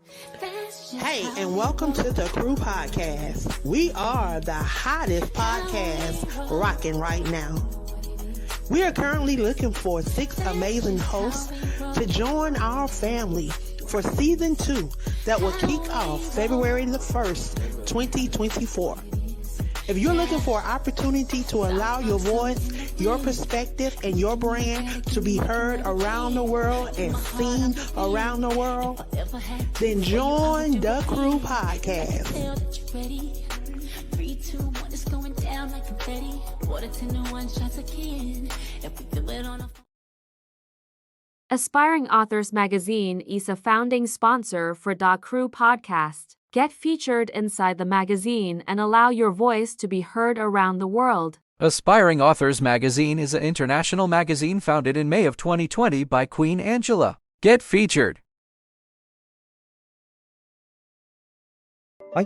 Hey, and welcome to the Crew Podcast. We are the hottest podcast rocking right now. We are currently looking for 6 amazing hosts to join our family for season 2 that will kick off February the 1st, 2024. If you're looking for an opportunity to allow your voice, your perspective, and your brand to be heard around the world and seen around the world, then join the Crew Podcast. Aspiring Authors Magazine is a founding sponsor for Da Crew Podcast. Get featured inside the magazine and allow your voice to be heard around the world. Aspiring Authors Magazine is an international magazine founded in May of 2020 by Queen Angela. Get featured. Are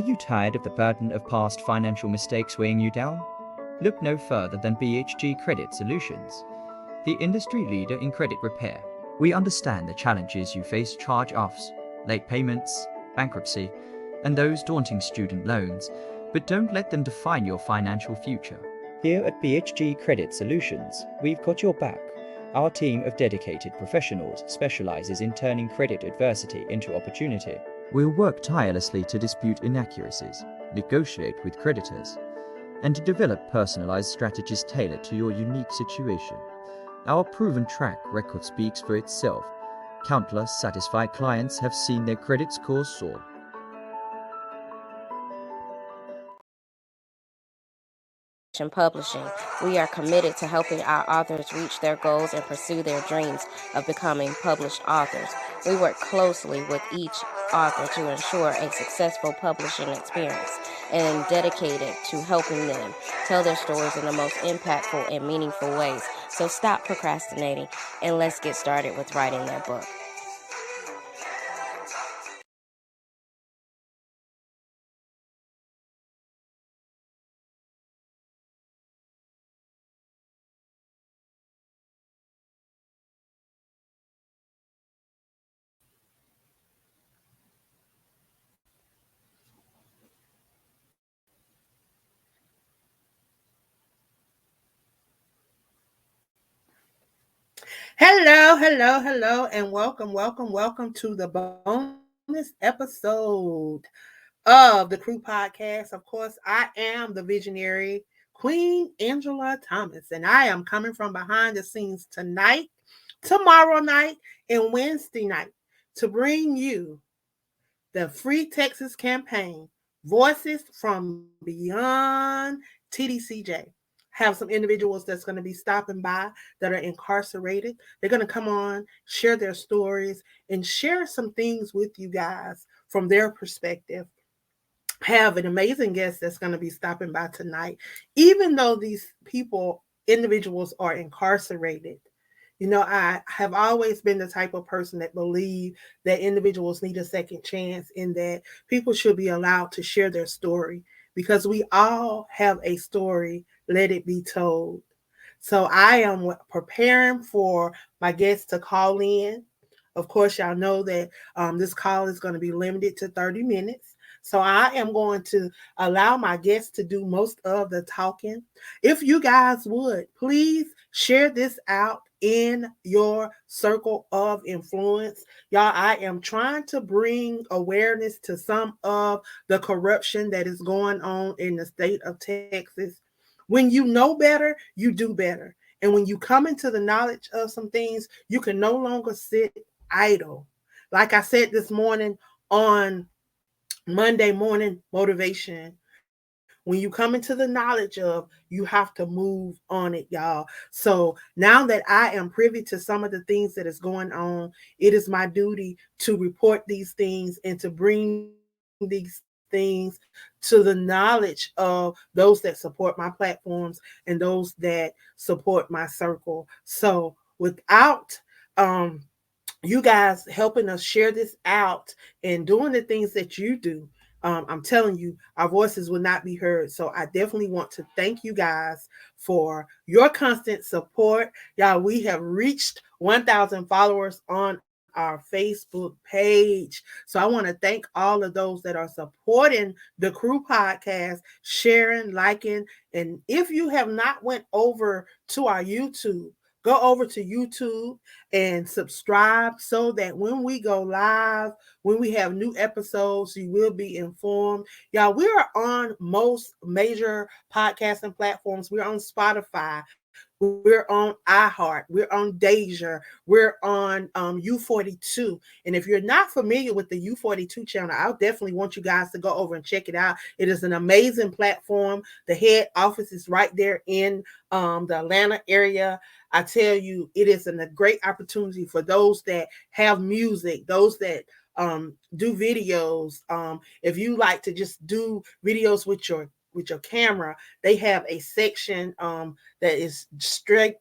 you tired of the burden of past financial mistakes weighing you down? Look no further than BHG Credit Solutions, the industry leader in credit repair. We understand the challenges you face: charge-offs, late payments, bankruptcy, and those daunting student loans, but don't let them define your financial future. Here at BHG Credit Solutions, we've got your back. Our team of dedicated professionals specializes in turning credit adversity into opportunity. We'll work tirelessly to dispute inaccuracies, negotiate with creditors, and to develop personalized strategies tailored to your unique situation. Our proven track record speaks for itself. Countless satisfied clients have seen their credit scores soar. Publishing. We are committed to helping our authors reach their goals and pursue their dreams of becoming published authors. We work closely with each author to ensure a successful publishing experience and dedicated to helping them tell their stories in the most impactful and meaningful ways. So stop procrastinating and let's get started with writing their book. Hello, and welcome to the bonus episode of the Crew Podcast. Of course, I am the visionary Queen Angela Thomas, and I am coming from behind the scenes tonight, tomorrow night, and Wednesday night to bring you the Free Texas campaign, Voices from Beyond TDCJ. Have some individuals that's going to be stopping by that are incarcerated. They're going to come on, share their stories, and share some things with you guys from their perspective. Have an amazing guest that's going to be stopping by tonight. Even though these individuals are incarcerated, I have always been the type of person that believe that individuals need a second chance and that people should be allowed to share their story because we all have a story. Let it be told. So I am preparing for my guests to call in. Of course, y'all know that this call is going to be limited to 30 minutes. So I am going to allow my guests to do most of the talking. If you guys would, please share this out in your circle of influence. Y'all, I am trying to bring awareness to some of the corruption that is going on in the state of Texas. When you know better, you do better. And when you come into the knowledge of some things, you can no longer sit idle. Like I said this morning on Monday Morning Motivation, when you come into the knowledge of, you have to move on it, y'all. So now that I am privy to some of the things that is going on, it is my duty to report these things and to bring these things to the knowledge of those that support my platforms and those that support my circle. So without you guys helping us share this out and doing the things that you do, I'm telling you, our voices will not be heard. So I definitely want to thank you guys for your constant support. Y'all, we have reached 1,000 followers on our Facebook page. So I want to thank all of those that are supporting the Crew Podcast, sharing, liking. And if you have not went over to our YouTube, go over to YouTube and subscribe so that when we go live, when we have new episodes, you will be informed. Y'all, we are on most major podcasting platforms. We're on Spotify. We're on iHeart. We're on Deja. We're on U42. And if you're not familiar with the U42 channel, I'll definitely want you guys to go over and check it out. It is an amazing platform. The head office is right there in the Atlanta area. I tell you, it is a great opportunity for those that have music, those that do videos. If you like to just do videos with your camera, they have a section that is straight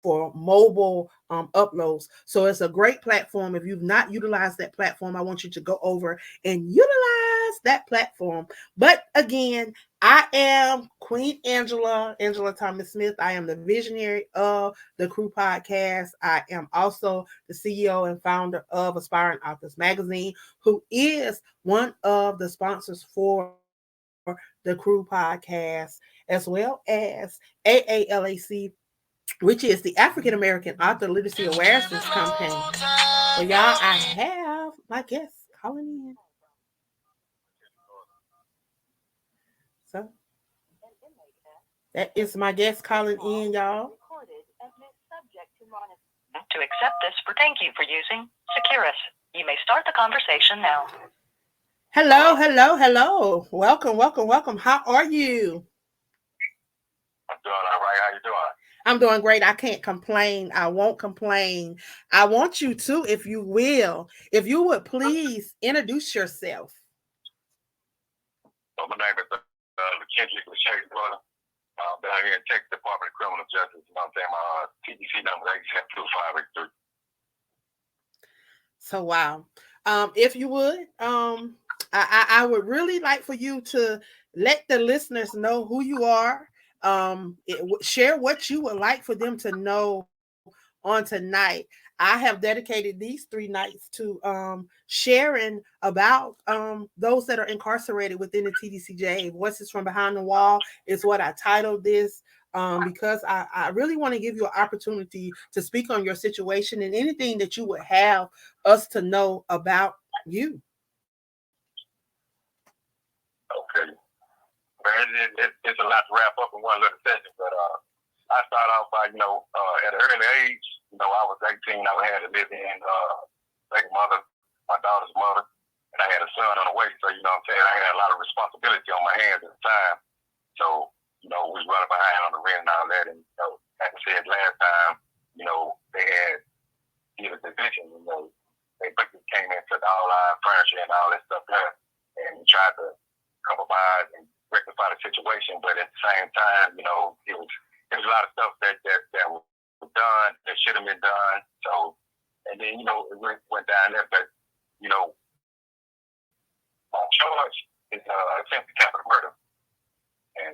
for mobile uploads. So it's a great platform. If you've not utilized that platform, I want you to go over and utilize that platform. But again, I am Queen Angela Thomas Smith. I am the visionary of the Crew Podcast. I am also the CEO and founder of Aspiring Authors Magazine, who is one of the sponsors for the Crew Podcast, as well as AALAC, which is the African American Author Literacy Awareness Campaign. Well, y'all, I have my guest calling in. So that is my guest calling in, y'all. To accept this, thank you for using Securus. You may start the conversation now. Hello. Welcome. How are you? I'm doing all right. How you doing? I'm doing great. I can't complain. I won't complain. I want you to, if you will, if you would please introduce yourself. My name is Kendrick Lachey, brother. Down here in Texas Department of Criminal Justice. You know what I'm saying? My TDC number is 872-583. So wow. If you would, I would really like for you to let the listeners know who you are. Share what you would like for them to know on tonight. I have dedicated these 3 nights to sharing about those that are incarcerated within the TDCJ. Voices from Behind the Wall is what I titled this. Because I really want to give you an opportunity to speak on your situation and anything that you would have us to know about you. Okay. Man, it's a lot to wrap up in one little session, but I started off by, at an early age, I was 18, I had to live in second mother, my daughter's mother, and I had a son on the way, so, I had a lot of responsibility on my hands at the time. So, we was running behind on the rent and all that, and, like I said last time, they had did a division, they basically came in, took all our furniture and all that stuff there, and tried to compromise and rectify the situation, but at the same time, it was a lot of stuff that was done that should have been done. So, and then it went down there, but my charge is attempted capital murder, and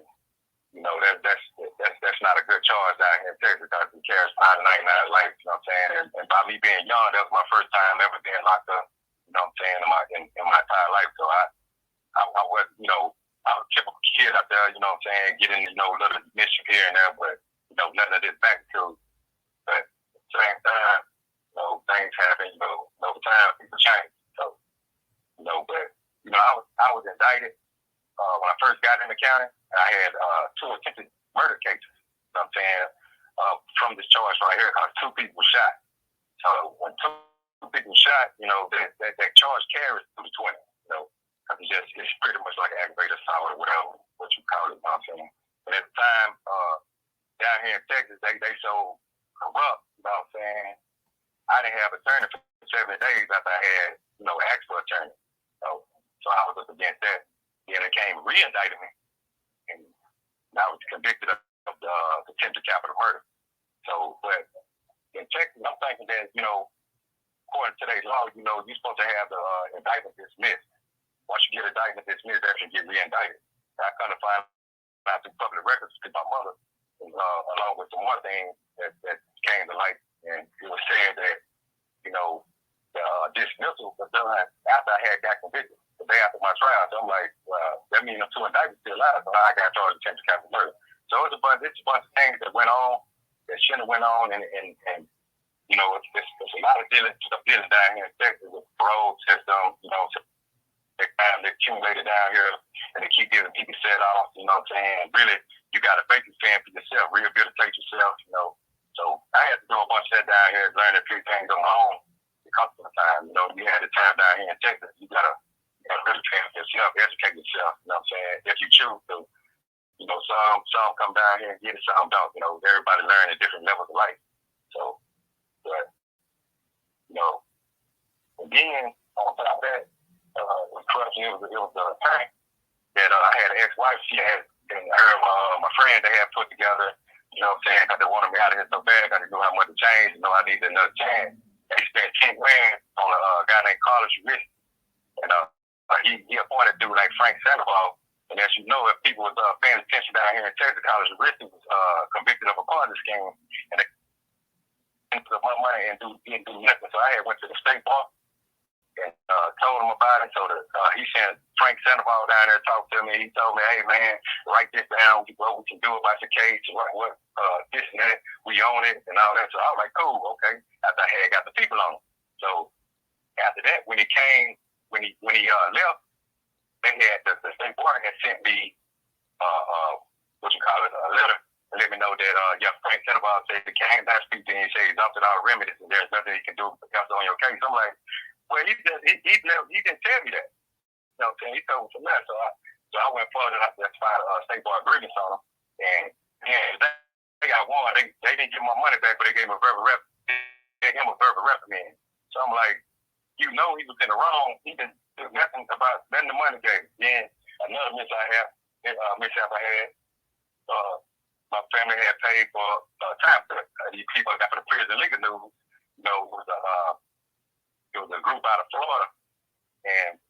that's not a good charge down here in Texas because it carries 99 life. You know what I'm saying? And by me being young, that was my first time ever being locked up. You know what I'm saying? In my entire life, so I was I was a typical kid out there, getting, little mischief here and there, but, nothing of this magnitude. But at the same time, things happen, over time, people change. So, but, I was indicted when I first got in the county. I had 2 attempted murder cases, from this charge right here, because 2 people were shot. So when 2 people shot, that charge carries through the 20, it's pretty much like aggravated assault or whatever, what you call it, you know what I'm saying? But at the time, down here in Texas, they so corrupt, you know what I'm saying? I didn't have an attorney for 7 days after I had, asked for an attorney. So I was up against that. Then they came re-indicted me, and I was convicted of the attempted capital murder. So, but in Texas, I'm thinking that, according to today's law, you're supposed to have the indictment dismissed. once you get indicted, dismissed, after you get re-indicted. I kind of find out through public records because my mother, along with some more things that came to light, and it was said that, you know, dismissal was done after I had got convicted, the day after my trial. So I'm like, well, that means them 2 indictments still alive, so I got charged with attempted capital murder. So it's a bunch of things that went on that shouldn't have went on, and you know, it's a lot of dealing down here in Texas with the parole system, you know, they accumulated down here, and they keep giving people set off, you know what I'm saying? Really, you got to make it fan for yourself, rehabilitate yourself, you know. So I had to do a bunch of that down here, learn a few things on my own because of the time. You know, you had the time down here in Texas, you gotta really fan for yourself, educate yourself, you know what I'm saying? If you choose to, you know, some come down here and get it, some don't. You know, everybody learn at different levels of life. So, but, you know, again, on top of that, it was a time that I had an ex-wife. She had, and her, my friend, they had put together, you know what I'm saying, because they wanted me out of here so bad. I didn't know how much to change. You know, I needed another chance. They spent $10,000 on a guy named Carlos Rick. And he appointed a dude like Frank Sandoval. And as you know, if people was paying attention down here in Texas, Carlos Rick was convicted of a Ponzi scheme. And they took my money and didn't do nothing. So I had went to the state bar and told him about it. So he sent Frank Sandoval down there to talk to me. He told me, hey, man, write this down. What we can do about your case, what this and that. We own it and all that. So I was like, cool, okay. After I had got the people on him. So after that, when he left, they had the state board had sent me a letter to let me know that Frank Sandoval said he can't speak to him. He said he's adopted all remedies and there's nothing he can do because on your case. I'm like, well, he didn't tell me that. You know what I'm saying? He told me something else. So I went further. I just filed a state bar grievance on him. And they got one. They didn't give my money back, but they gave him a verbal reprimand. So I'm like, you know, he was in the wrong. He didn't do nothing about the money gave. Then another mishap I had, my family had paid for time. These people got for the prison legal news, you know, it was a group out of Florida, and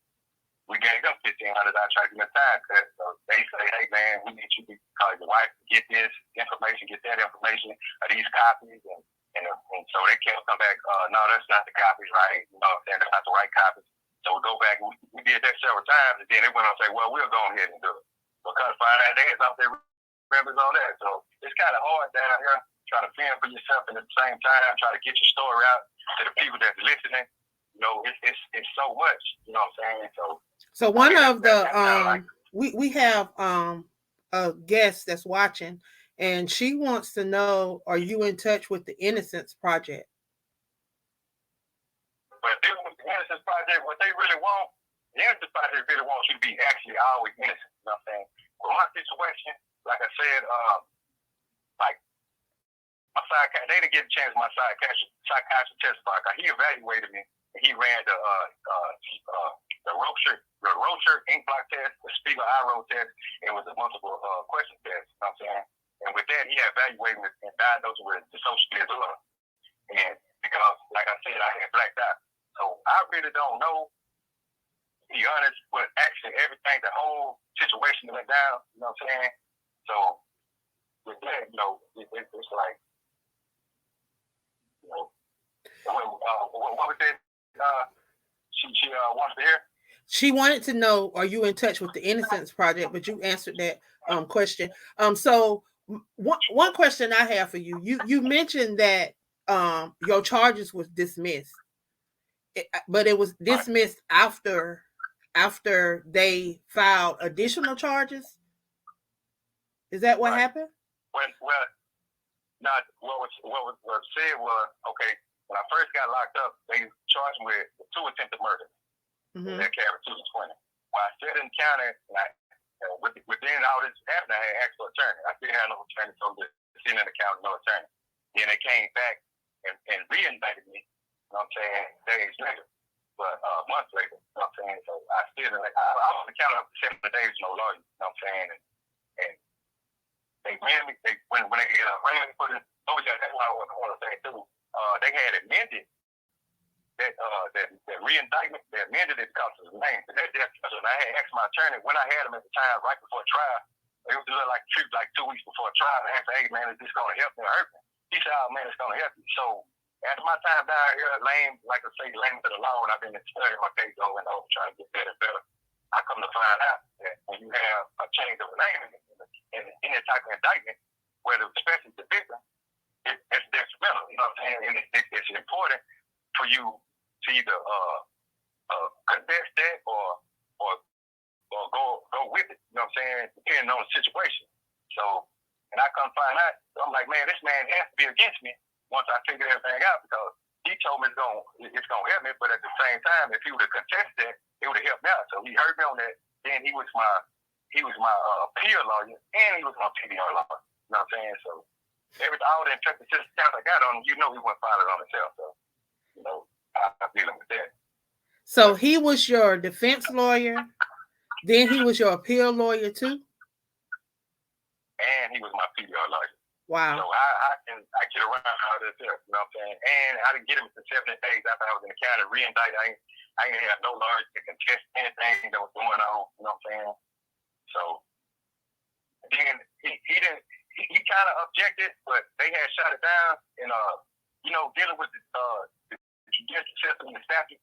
we gave them $1,500. I tried to give them time cut. So they say, hey, man, we need you to call your wife to get this information, get that information, these copies. And so they can't come back, no, that's not the copies, right? You know what I'm saying? That's not the right copies. So we go back, and we did that several times, and then they went on and say, well, we'll go ahead and do it. Because find out they had off their members on that. So it's kind of hard down here trying to fend for yourself and at the same time try to get your story out to the people that's listening. You know, it's so much, you know what I'm saying? So one of the we have a guest that's watching, and she wants to know, are you in touch with the Innocence Project? But dealing with the Innocence Project, what they really want, the Innocence Project really wants you to be actually always innocent, you know what I'm saying? With my situation, like I said, like my psychiatrist, they didn't get a chance my psychiatrist testify because he evaluated me. He ran the Rocher ink block test, the Spiegel eye roll test, and was a multiple question test. You know what I'm saying? And with that, he evaluated me and diagnosed with dissociative disorder. And because, like I said, I had blacked out. So I really don't know, to be honest, but actually everything, the whole situation went down. You know what I'm saying? So with that, you know, it's like, you know, what was that? She wants to hear. She wanted to know, are you in touch with the Innocence Project? But you answered that question. So one question I have for you, you mentioned that your charges was dismissed, but it was dismissed after they filed additional charges. Is that what happened? Well, not what was said was, okay, when I first got locked up, they charged me with 2 attempted murders. Mm-hmm. That carried 2 to 20. While I sat in the county, and within all this happening, I had asked for an attorney. I still had no attorney, so just sitting in the county, no attorney. Then they came back and re-indicted me, you know what I'm saying, days later, but months later, you know what I'm saying. So I still, I was in the county up to 7 days, no lawyer, you know what I'm saying. And they ran me, when they ran me for this, that's what I want to say too. They had amended that re-indictment, they amended it because of his name. And I had asked my attorney when I had him at the time, right before trial. It was a little like 2 weeks before trial. I asked, hey man, is this going to help me or hurt me? He said, oh man, it's going to help you. So after my time down here, lame, like I say, lame to the law, and I've been studying my case over and over, trying to get better and better. I come to find out that when you have a change of name in any type of indictment, whether especially the victim, it's detrimental. You know what I'm saying? And it's important for you to either contest that or go with it. You know what I'm saying? Depending on the situation. So, and I come find out, so I'm like, man, this man has to be against me once I figure everything out, because he told me it's gonna help me, but at the same time, if he would have contested that, it would have helped me out. So he heard me on that. Then he was my appeal lawyer, and he was my PDR lawyer. You know what I'm saying? So all the effective systems I got on him, he wasn't filing on himself. So I'm dealing with that. So he was your defense lawyer, then he was your appeal lawyer too, and he was my PDR lawyer. Wow. So I get around all this stuff, you know what I'm saying? And I didn't get him to 70 days after I was in the county re-indicted. I ain't have no lawyers to contest anything that was going on, you know what I'm saying? So then he kind of objected, but they had shot it down. And dealing with the judicial system and the statute,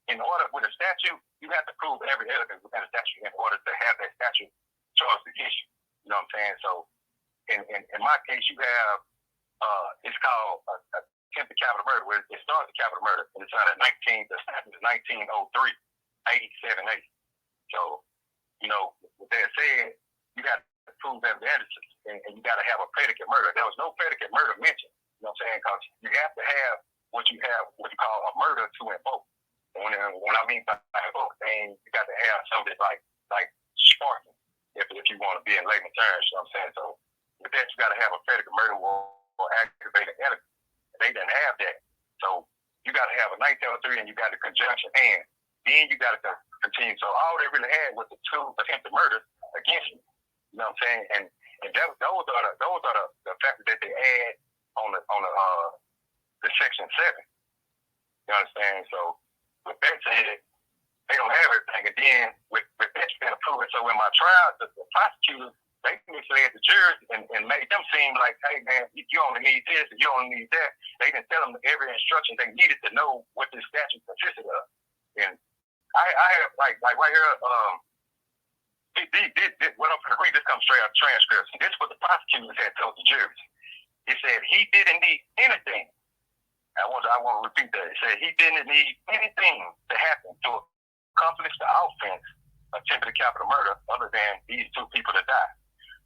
in order with a statute, you have to prove every element within a statute in order to have that statute charged against you. You know what I'm saying? So in my case, you have it's called attempted capital murder, where it starts with capital murder, and it's out of 1903, 87A. So, with that said, you got to prove evidence, and you got to have a predicate murder. There was no predicate murder mentioned. You know what I'm saying? Because you have to have what you call a murder to invoke. And when I mean by invoke, you got to have something like sparking, if you want to be in layman terms. You know what I'm saying? So with that, you got to have a predicate murder or activated element. They didn't have that. So you got to have a 1903, and you got the conjunction and. Then you got to continue. So all they really had was the two attempted murders against you. You know what I'm saying? And those are the factors that they add on the Section 7. You understand? So with that said, they don't have everything. And then with that you got to prove it. So in my trial, the prosecutors, they misled the jurors and made them seem like, hey man, you only need this, you only need that. They didn't tell them every instruction they needed to know what this statute consisted of. And I have like right here, what I'm going to read, this comes straight out of transcripts. And this is what the prosecutors had told the jurors. It said he didn't need anything. I want to repeat that. It said he didn't need anything to happen to accomplish the offense of attempted capital murder other than these two people to die.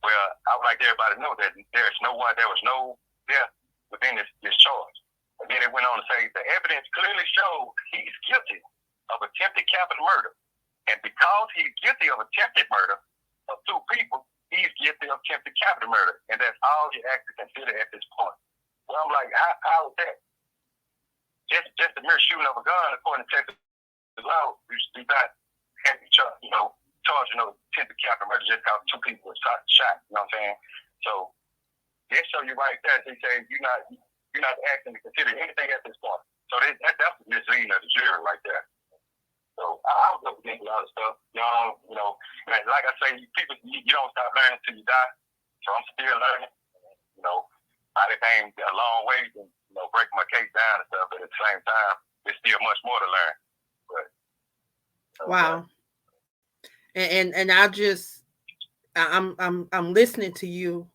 Well, I would like everybody to know that there was no death within this charge. And then it went on to say the evidence clearly showed he's guilty of attempted capital murder. And because he's guilty of attempted murder of two people, he's guilty of attempted capital murder. And that's all you have to consider at this point. Well, I'm like, how is that? Just the mere shooting of a gun, according to Texas law, you do not have to charging of attempted capital murder just because two people were shot. You know what I'm saying? So they show you right there. They say you're not asking to consider anything at this point. So that's the misleading of the jury right there. So I was up against a lot of stuff. Like I say, people, you don't stop learning until you die. So I'm still learning. I came a long way and breaking my case down and stuff. But at the same time, there's still much more to learn. But wow. And I'm listening to you,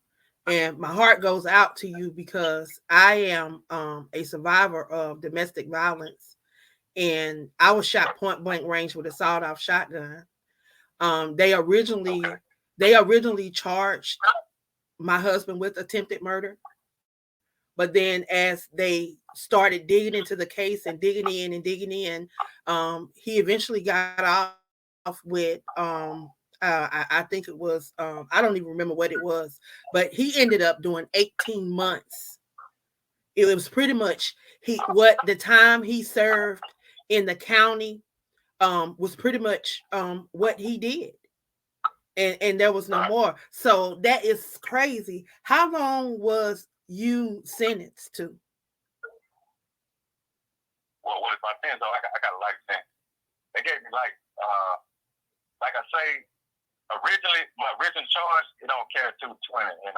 and my heart goes out to you because I am a survivor of domestic violence, and I was shot point blank range with a sawed-off shotgun. They originally charged my husband with attempted murder, but then as they started digging into the case and digging in, he eventually got off with I think it was I don't even remember what it was, but he ended up doing 18 months. It was pretty much the time he served in the county was pretty much what he did, and there was no more. So that is crazy. How long was you sentenced to? What what is my sentence? So I got a life sentence. They gave me like I say, originally my original charge it don't carry 220, and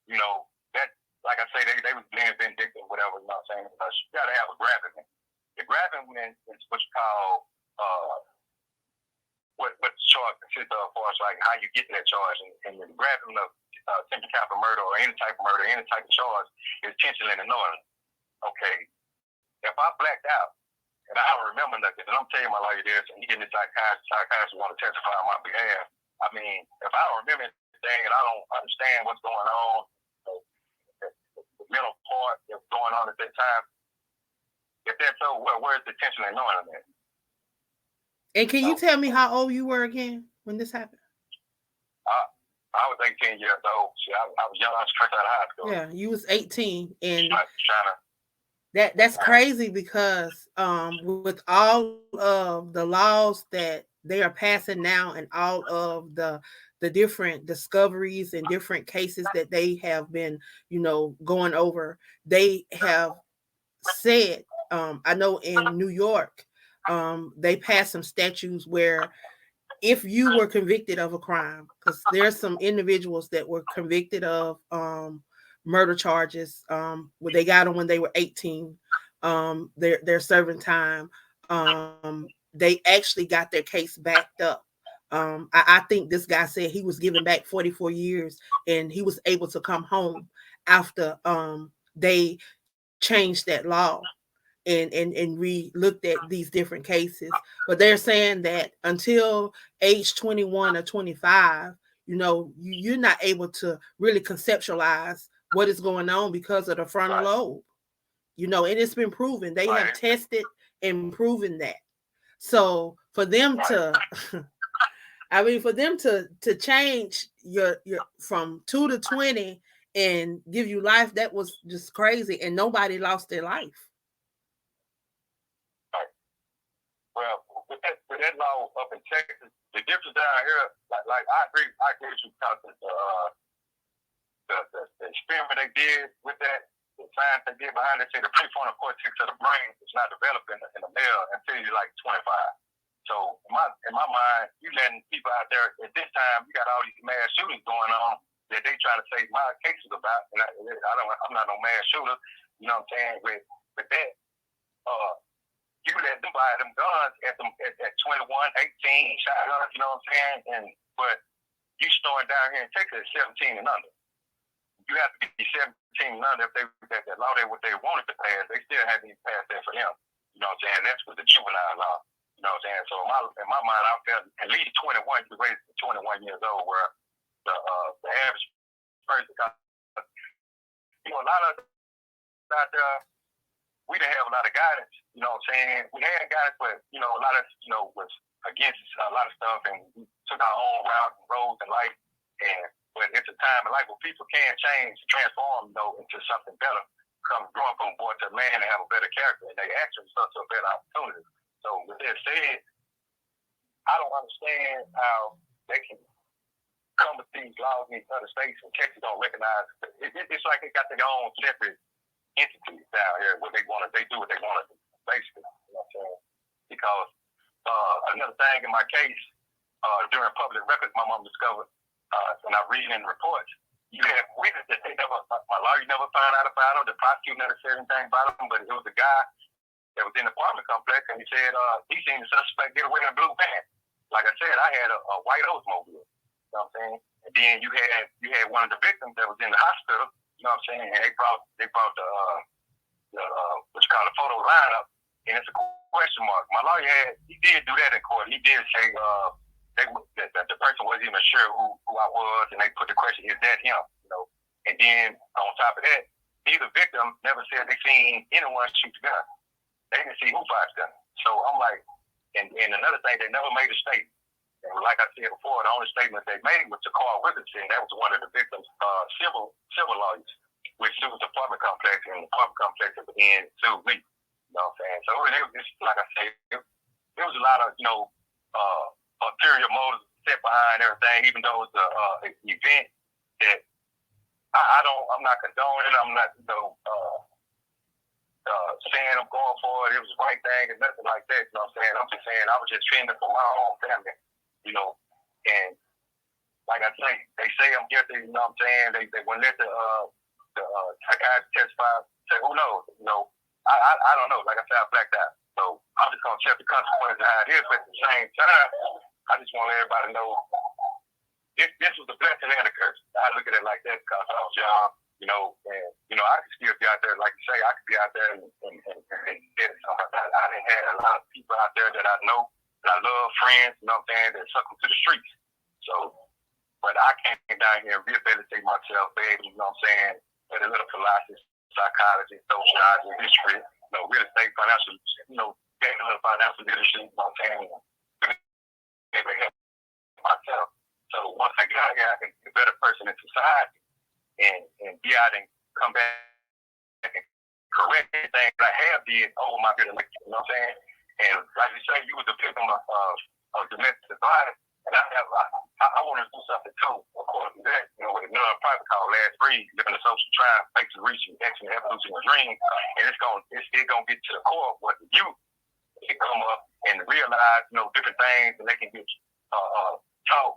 you know that like I say they was being vindictive, whatever. You know what I'm saying? You gotta have a gravamen. The gravamen is what you call what the charge consists of, as far as like how you get to that charge, and the gravamen of attempted capital murder or any type of murder, any type of charge is intentional and knowing. Okay, if I blacked out and I don't remember nothing, and I'm telling my lawyer this, and he getting this psychiatrist want to testify on my behalf. I mean, if I don't remember anything and I don't understand what's going on, the mental part that's going on at that time, if that's so, where's the tension and knowing that? And can you tell me how old you were again when this happened? I was 18 years old. See, I was young. I was fresh out of high school. Yeah, you was 18, and China. That's crazy because with all of the laws that they are passing now and all of the different discoveries and different cases that they have been, going over, they have said, I know in New York, they passed some statutes where if you were convicted of a crime, because there's some individuals that were convicted of murder charges, where they got them when they were 18, they're serving time. They actually got their case backed up. I think this guy said he was given back 44 years and he was able to come home after they changed that law and re-looked at these different cases. But they're saying that until age 21 or 25, you're not able to really conceptualize what is going on because of the frontal lobe. And it's been proven. They have tested and proven that. So for them to to change your from 2 to 20 and give you life, that was just crazy, and nobody lost their life. Well, with that law up in Texas, the difference down here, like I agree with you because the experiment they did with that, the science they did behind it, say the prefrontal cortex of the brain is not developed in the male until you're like 25. So in my mind, you letting people out there at this time, you got all these mass shootings going on that they trying to say my cases about, and I'm not no mass shooter, you know what I'm saying? With that, you let them buy them guns at 21, 18, shotguns, you know what I'm saying? But you starting down here in Texas at 17 and under. You have to be 17 and under if that law what they wanted to pass, they still haven't even passed that for them. You know what I'm saying? That's with the juvenile law. You know what I'm saying? So in my mind, I felt at least 21, you raised to 21 years old, where the average person, a lot of out there, we didn't have a lot of guidance, you know what I'm saying? We had guidance, but, a lot of, was against a lot of stuff, and we took our own route and roads in life. But it's a time in life where people can change, transform, into something better, growing from a boy to a man and have a better character, and they actually start to a better opportunity. So with that said, I don't understand how they can come with these laws in these other states and Texas don't recognize it. It's like they got their own separate entities down here where they do what they want to do, basically. You know what I'm saying? Because another thing in my case, during public records, my mom discovered when I read in reports, you have witnesses that my lawyer never found out about them, the prosecutor never said anything about them, but it was a guy that was in the apartment complex, and he said he seen the suspect get away in a blue van. Like I said, I had a white Oldsmobile. You know what I'm saying? And then you had one of the victims that was in the hospital. You know what I'm saying? And they brought the what you call the photo lineup, and it's a question mark. My lawyer he did do that in court. He did say that the person wasn't even sure who I was, and they put the question, is that him? And then on top of that, neither victim never said they seen anyone shoot the gun. They didn't see who fired the gun. So I'm like, and another thing, they never made a statement. And like I said before, the only statement they made was to Carl Wilkinson. That was one of the victims' civil lawyers, which sued the apartment complex, and the apartment complex at the end sued me. You know what I'm saying? So it was, like I said, it was a lot of ulterior motives set behind everything. Even though it's an event that I'm not condoning. I'm not saying I'm going for it. It was the right thing and nothing like that. You know what I'm saying? I'm just saying I was just fending for my own family, you know. And like I say I'm guilty. You know what I'm saying? They wouldn't let the psychiatrist testify. Say who knows? You know, I don't know. Like I said, I blacked out. So I'm just gonna accept the consequences of how it is. But at the same time, I just want everybody to know this was a blessing and a curse. I look at it like that because I was young, you know, and you know I could still be out there, like you say, I could be out there and get something like that. I didn't have a lot of people out there that I know, that I love, friends, you know what I'm saying, that suck them to the streets. So, but I came down here and rehabilitate myself, baby, you know what I'm saying, with a little philosophy, psychology, sociology, history, you know, real estate, financial, you know, getting a little financial leadership, you know what I'm saying, maybe help myself. So once I get out here, I can be a better person in society and be out and come back and correct anything that I have did over my good life. You know what I'm saying? And like you say, you was a victim of domestic violence. And I want to do something too, according to that, you know, with a non-profit called Last Breed, living a social triumph, thanks to reaching action, evolution, and dream. And it's gonna get to the core of what the youth can come up and realize, you know, different things, and they can get taught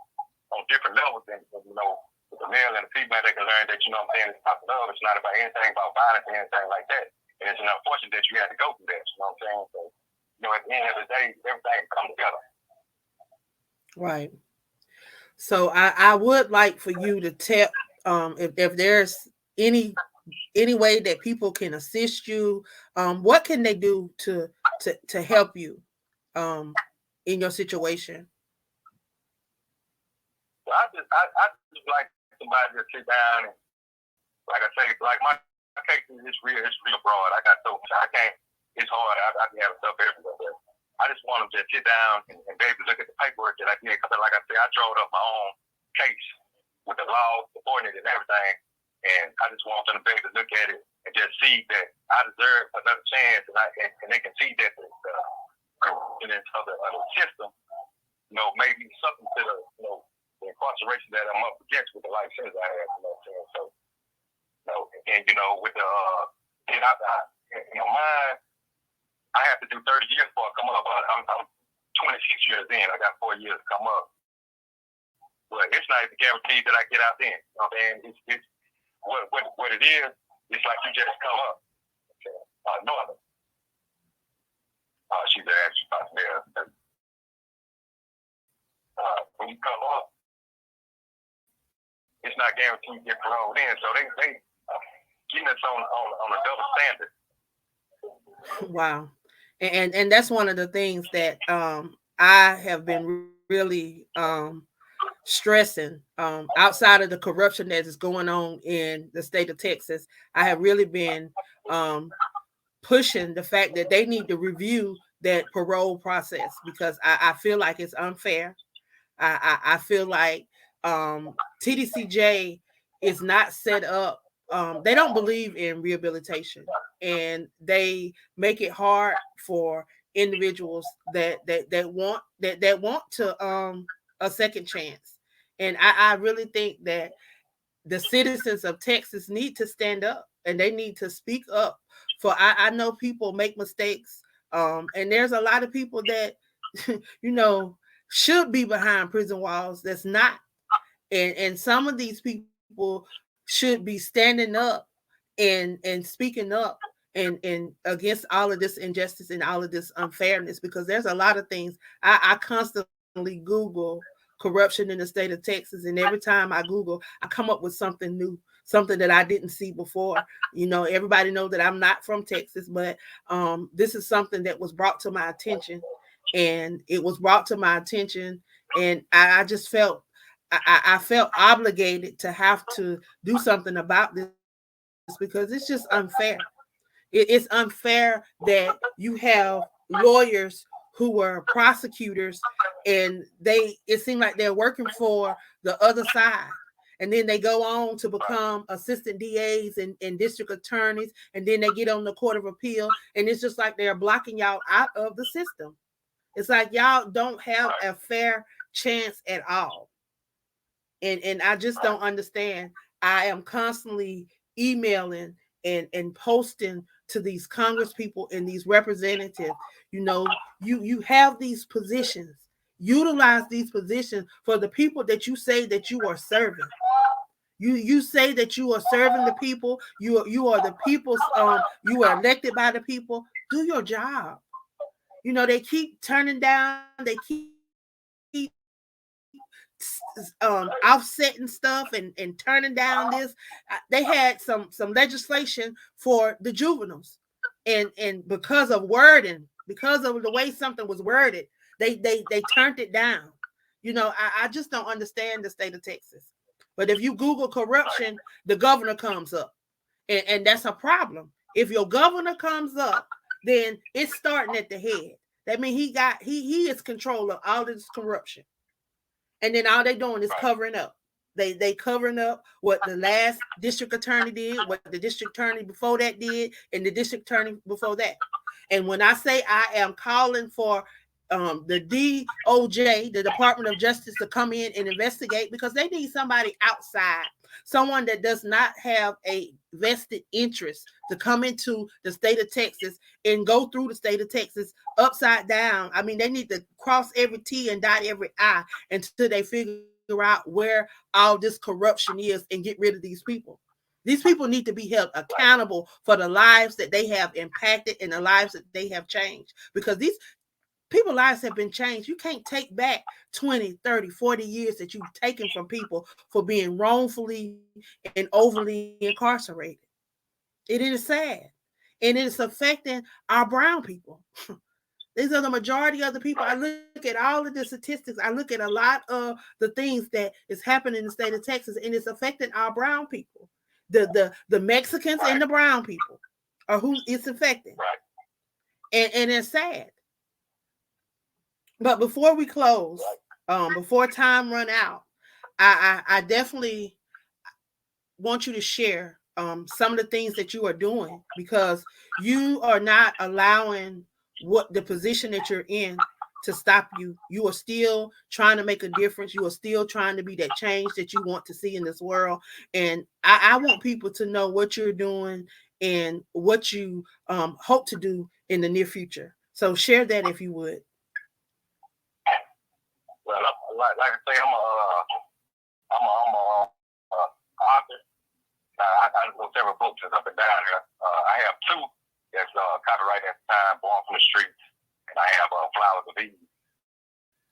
on different levels. And you know, with the male and the female, they can learn that, you know what I'm saying, it's about love. It's not about anything about violence or anything like that. And it's unfortunate that you had to go through that. You know what I'm saying? So, you know, at the end of the day, everything comes together. Right. So I would like for you to tell if there's any way that people can assist you, what can they do to help you in your situation? Well, I just like somebody to sit down and, like I say, like my case is real broad. I got so I can't. It's hard. I can have stuff everywhere. I just want them to sit down and be able to look at the paperwork that I did. Because like I said, I drew up my own case with the law supporting it and everything. And I just want them to be able to look at it and just see that I deserve another chance. And they can see that the corruption of the system, you know, maybe something to the, you know, the incarceration that I'm up against with the life sentence I have. You know what I'm saying? So, you know, and you know, with the in my mind, I have to do 30 years before I come up. I'm 26 years in. I got 4 years to come up. But it's not even guaranteed that I get out then. You know what I'm saying? It's what it is. It's like you just come up. Northern. She's an extra there. When you come up, it's not guaranteed to get parole in. So they getting us on a double standard. Wow. And that's one of the things that I have been really stressing outside of the corruption that is going on in the state of Texas. I have really been pushing the fact that they need to review that parole process because I feel like it's unfair. I feel like TDCJ is not set up. They don't believe in rehabilitation, and they make it hard for individuals that want to a second chance. And I really think that the citizens of Texas need to stand up and they need to speak up. For I know people make mistakes, and there's a lot of people that you know should be behind prison walls that's not, and some of these people should be standing up and speaking up and against all of this injustice and all of this unfairness, because there's a lot of things. I constantly Google corruption in the state of Texas, and every time I Google, I come up with something new, something that I didn't see before. You know, everybody knows that I'm not from Texas, but this is something that was brought to my attention, and it was brought to my attention, and I just felt I felt obligated to have to do something about this because it's just unfair. It's unfair that you have lawyers who were prosecutors and it seemed like they're working for the other side. And then they go on to become assistant DAs and district attorneys. And then they get on the Court of Appeal. And it's just like they're blocking y'all out of the system. It's like y'all don't have a fair chance at all. And I just don't understand. I am constantly emailing and posting to these Congress people and these representatives. You have these positions. Utilize these positions for the people that you say that you are serving. You say that you are serving the people. You are the people's. You are elected by the people. Do your job. They keep turning down. They keep offsetting stuff and turning down this. They had some legislation for the juveniles, and because of wording, because of the way something was worded, they turned it down. I just don't understand the state of Texas. But if you Google corruption, the governor comes up, and that's a problem. If your governor comes up, then it's starting at the head. That means he is control of all this corruption. And then all they doing is covering up. They covering up what the last district attorney did, what the district attorney before that did, and the district attorney before that. And when I say I am calling for the DOJ, the Department of Justice, to come in and investigate, because they need somebody outside, someone that does not have a vested interest, to come into the state of Texas and go through the state of Texas upside down. I mean, they need to cross every T and dot every I until they figure out where all this corruption is and get rid of these people. These people need to be held accountable for the lives that they have impacted and the lives that they have changed, because these people's lives have been changed. You can't take back 20, 30, 40 years that you've taken from people for being wrongfully and overly incarcerated. It is sad. And it is affecting our brown people. These are the majority of the people. I look at all of the statistics. I look at a lot of the things that is happening in the state of Texas, and it's affecting our brown people. The Mexicans and the brown people are who it's affecting. And it's sad. But before we close, before time run out, I definitely want you to share some of the things that you are doing, because you are not allowing what the position that you're in to stop you. You are still trying to make a difference. You are still trying to be that change that you want to see in this world. And I want people to know what you're doing and what you hope to do in the near future. So share that if you would. Well, like I say, I'm a author. I wrote several books up and down here. I have two that's copyrighted at the time, Born from the Streets, and I have Flowers of Eden.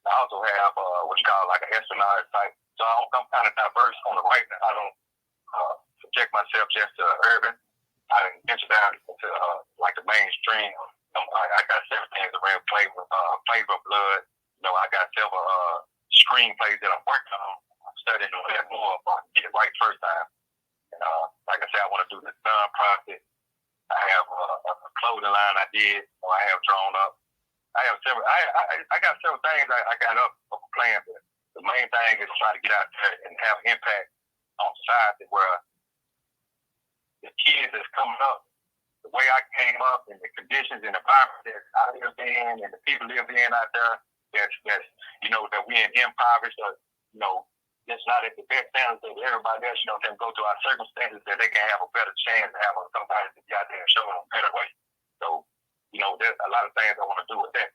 I also have what you call like an espionage type. So I'm kind of diverse on the writing. I don't subject myself just to urban. I venture down into like the mainstream. I got several things around flavor, blood. I got several screenplays that I'm working on. I'm studying on that more if I can get it right first time. And like I said, I want to do this nonprofit. I have a clothing line I did, or I have drawn up. I have several. I got several things I got up for playing. But the main thing is try to get out there and have impact on society, where the kids that's coming up, the way I came up, and the conditions and environment that I live in, and the people live in out there. That's that we in impoverished, or it's not at the best standards that everybody else can go through our circumstances, that they can have a better chance to have somebody to be out there and show them a better way. So there's a lot of things I want to do with that,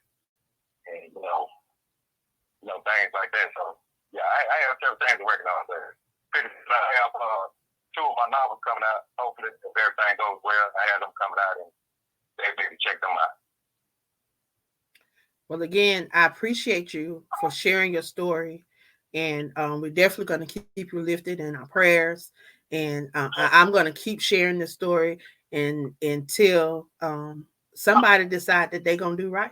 and things like that. So yeah, I have several things working on there. Pretty soon I have two of my novels coming out. Hopefully, if everything goes well, I have them coming out and they maybe check them out. Well, again, I appreciate you for sharing your story, and we're definitely going to keep you lifted in our prayers. And I'm going to keep sharing this story until somebody decide that they're going to do right.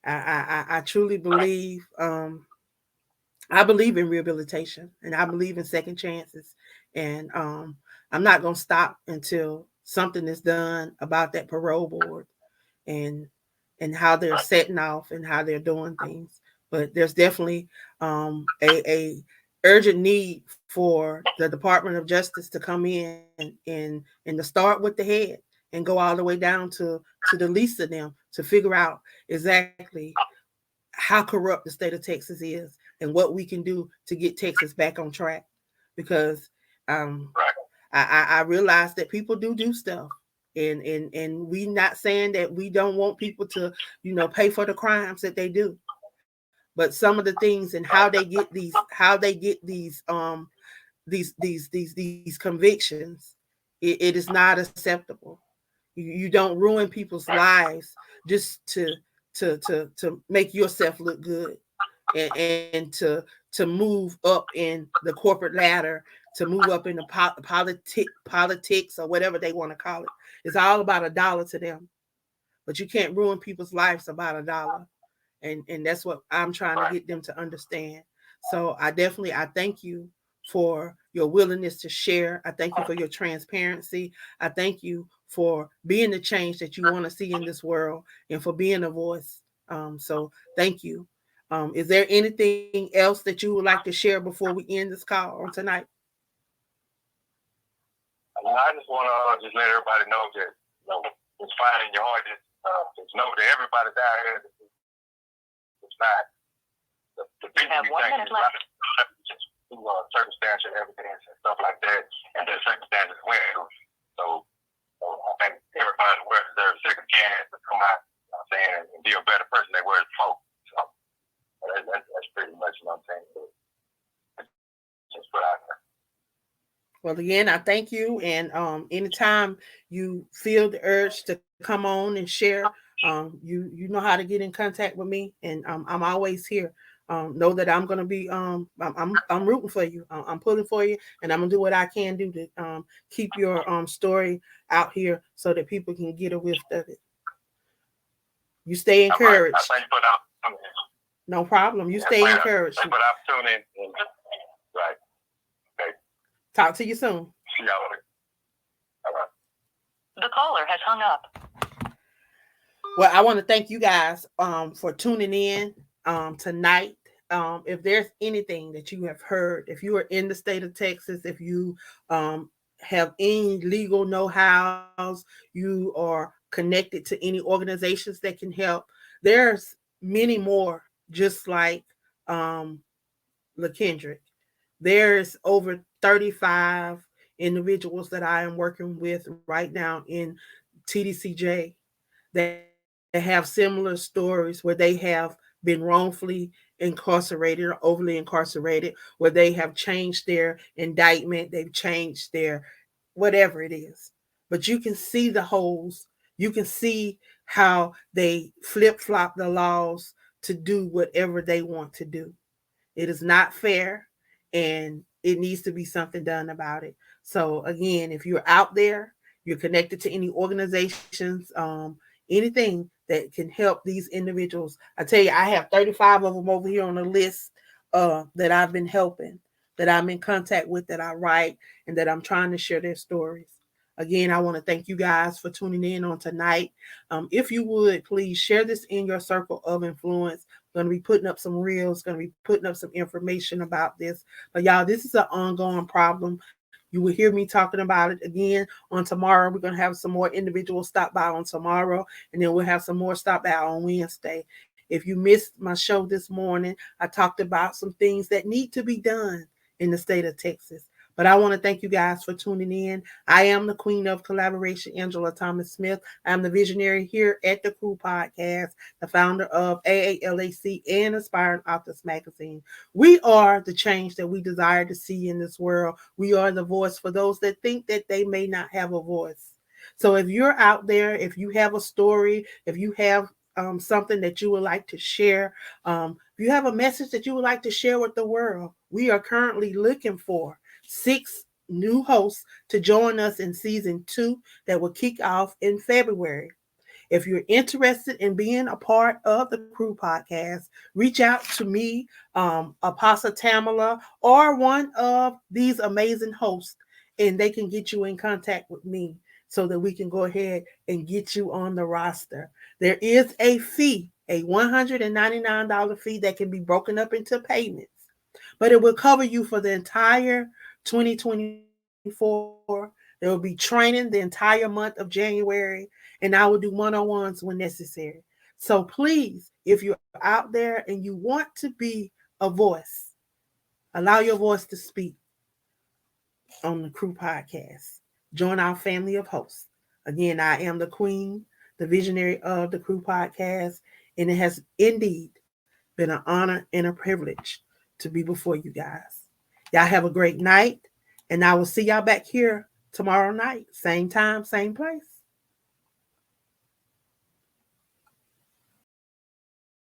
I truly believe. I believe in rehabilitation, and I believe in second chances. And I'm not going to stop until something is done about that parole board and how they're setting off and how they're doing things. But there's definitely a urgent need for the Department of Justice to come in and to start with the head and go all the way down to the least of them, to figure out exactly how corrupt the state of Texas is and what we can do to get Texas back on track. Because I realize that people do stuff. And we not saying that we don't want people to, pay for the crimes that they do, but some of the things and how they get these convictions, it is not acceptable. You don't ruin people's lives just to make yourself look good, and to move up in the corporate ladder, to move up in the politics or whatever they want to call it. It's all about $1 to them, but you can't ruin people's lives about $1. And that's what I'm trying to get them to understand. So I thank you for your willingness to share. I thank you for your transparency. I thank you for being the change that you want to see in this world, and for being a voice. So thank you. Is there anything else that you would like to share before we end this call on tonight? I just want to just let everybody know that it's fine in your heart. Just know that everybody down here, it's not the people you think is right. Just through circumstantial evidence and stuff like that, and the circumstances went through. So I think everybody deserves a second chance to come out, saying, and be a better person they were before. So that's pretty much what I'm saying. Just put out there. Well, again, I thank you. And anytime you feel the urge to come on and share, you know how to get in contact with me, and I'm always here. Know that I'm gonna be I'm rooting for you. I'm pulling for you, and I'm gonna do what I can do to keep your story out here so that people can get a whiff of it. You stay encouraged. I thank you for the opportunity. No problem. You stay encouraged. Thank you for the opportunity. Right. Okay. Talk to you soon. See y'all later. All right. The caller has hung up. Well, I want to thank you guys for tuning in tonight. If there's anything that you have heard, if you are in the state of Texas, if you have any legal know-hows, you are connected to any organizations that can help, there's many more just like LaKendrick. There's over 35 individuals that I am working with right now in TDCJ that have similar stories where they have been wrongfully incarcerated or overly incarcerated, where they have changed their indictment, they've changed their whatever it is. But you can see the holes. You can see how they flip-flop the laws to do whatever they want to do. It is not fair, and it needs to be something done about it. So again, if you're out there, you're connected to any organizations, anything that can help these individuals. I tell you, I have 35 of them over here on the list that I've been helping, that I'm in contact with, that I write, and that I'm trying to share their stories. Again, I want to thank you guys for tuning in on tonight. If you would, please share this in your circle of influence. Going to be putting up some reels, going to be putting up some information about this. But y'all, this is an ongoing problem. You will hear me talking about it again on tomorrow. We're going to have some more individuals stop by on tomorrow, and then we'll have some more stop by on Wednesday. If you missed my show this morning, I talked about some things that need to be done in the state of Texas. But I want to thank you guys for tuning in. I am the queen of collaboration, Angela Thomas Smith. I'm the visionary here at the Crew Podcast, the founder of AALAC and Aspiring Authors Magazine. We are the change that we desire to see in this world. We are the voice for those that think that they may not have a voice. So if you're out there, if you have a story, if you have something that you would like to share, if you have a message that you would like to share with the world, we are currently looking for 6 new hosts to join us in season 2 that will kick off in February. If you're interested in being a part of the Crew Podcast, reach out to me, Apostle Tamala, or one of these amazing hosts, and they can get you in contact with me so that we can go ahead and get you on the roster. There is a fee, a $199 fee that can be broken up into payments, but it will cover you for the entire 2024. There will be training the entire month of January, and I will do one-on-ones when necessary. So please, if you're out there and you want to be a voice, allow your voice to speak on the Crew Podcast. Join our family of hosts. Again, I am the queen, the visionary of the Crew Podcast, and it has indeed been an honor and a privilege to be before you guys. Y'all have a great night, and I will see y'all back here tomorrow night, same time, same place.